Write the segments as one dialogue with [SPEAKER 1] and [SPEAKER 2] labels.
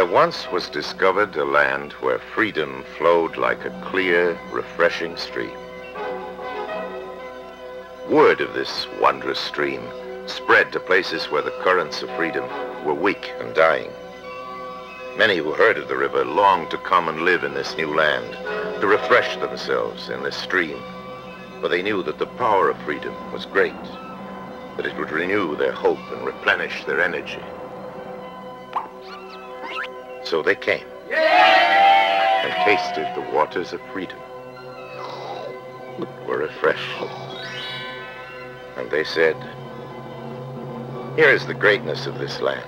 [SPEAKER 1] There once was discovered a land where freedom flowed like a clear, refreshing stream. Word of this wondrous stream spread to places where the currents of freedom were weak and dying. Many who heard of the river longed to come and live in this new land, to refresh themselves in this stream, for they knew that the power of freedom was great, that it would renew their hope and replenish their energy. So they came and tasted the waters of freedom, were refreshed, and they said, "Here is the greatness of this land.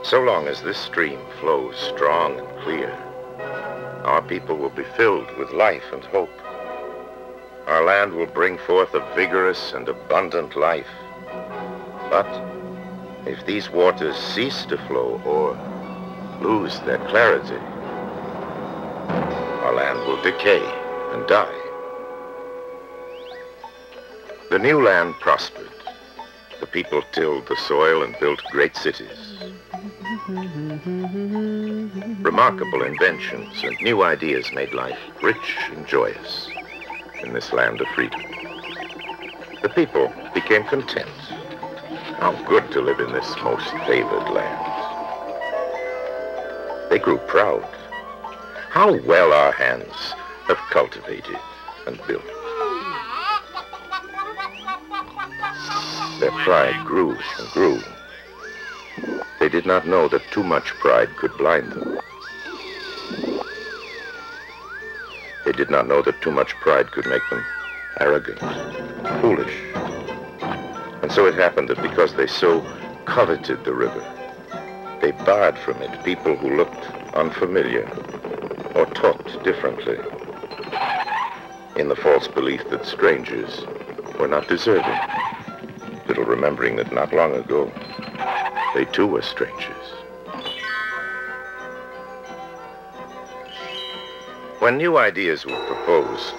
[SPEAKER 1] So long as this stream flows strong and clear, our people will be filled with life and hope. Our land will bring forth a vigorous and abundant life. But if these waters cease to flow or lose their clarity, our land will decay and die." The new land prospered. The people tilled the soil and built great cities. Remarkable inventions and new ideas made life rich and joyous in this land of freedom. The people became content. How good to live in this most favored land. They grew proud. How well our hands have cultivated and built. Their pride grew and grew. They did not know that too much pride could blind them. They did not know that too much pride could make them arrogant, foolish. And so it happened that because they so coveted the river, they barred from it people who looked unfamiliar or talked differently, in the false belief that strangers were not deserving, little remembering that not long ago, they too were strangers. When new ideas were proposed,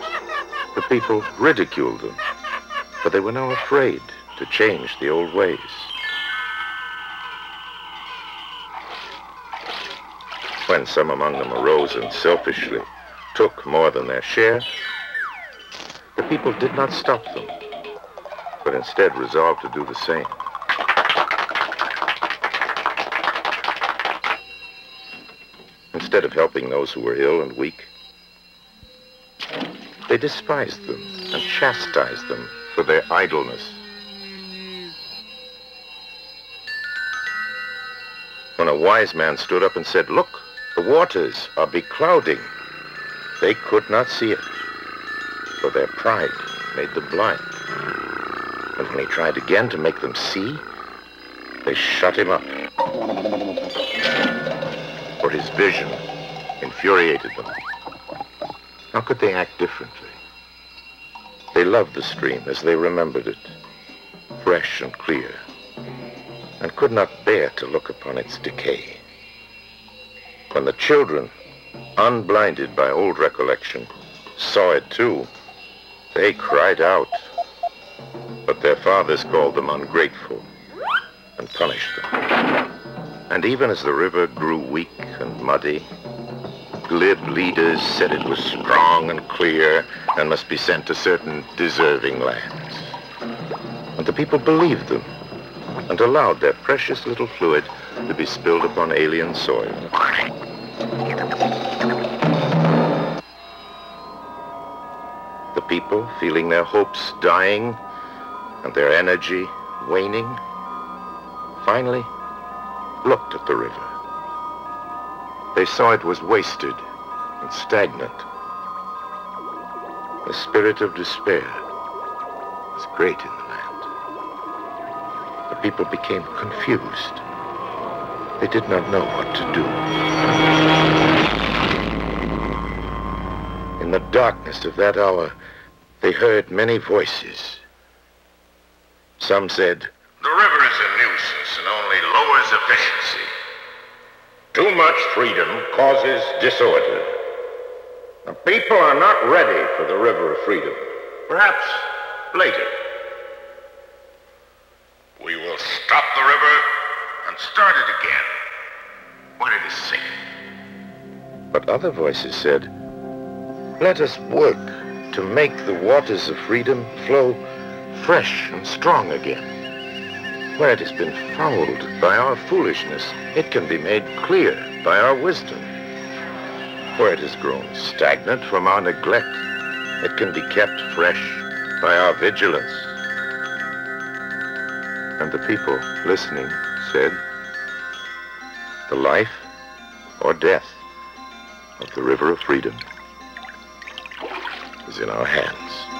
[SPEAKER 1] the people ridiculed them, but they were now afraid to change the old ways. When some among them arose and selfishly took more than their share, the people did not stop them, but instead resolved to do the same. Instead of helping those who were ill and weak, they despised them and chastised them for their idleness. When a wise man stood up and said, "Look, the waters are beclouding," they could not see it, for their pride made them blind. And when he tried again to make them see, they shut him up, for his vision infuriated them. How could they act differently? They loved the stream as they remembered it, fresh and clear, and could not bear to look upon its decay. When the children, unblinded by old recollection, saw it too, they cried out, but their fathers called them ungrateful and punished them. And even as the river grew weak and muddy, glib leaders said it was strong and clear and must be sent to certain deserving lands. And the people believed them and allowed their precious little fluid to be spilled upon alien soil. The people, feeling their hopes dying and their energy waning, finally looked at the river. They saw it was wasted and stagnant. The spirit of despair was great in the land. The people became confused. They did not know what to do. In the darkness of that hour, they heard many voices. Some said, "The river is a nuisance and only lowers efficiency. Too much freedom causes disorder. The people are not ready for the river of freedom. Perhaps later. We will stop the river and start it again. when it is sick. But other voices said, let us work to make the waters of freedom flow fresh and strong again. Where it has been fouled by our foolishness, it can be made clear by our wisdom. Where it has grown stagnant from our neglect, it can be kept fresh by our vigilance. And the people listening said, the life or death of the river of freedom is in our hands.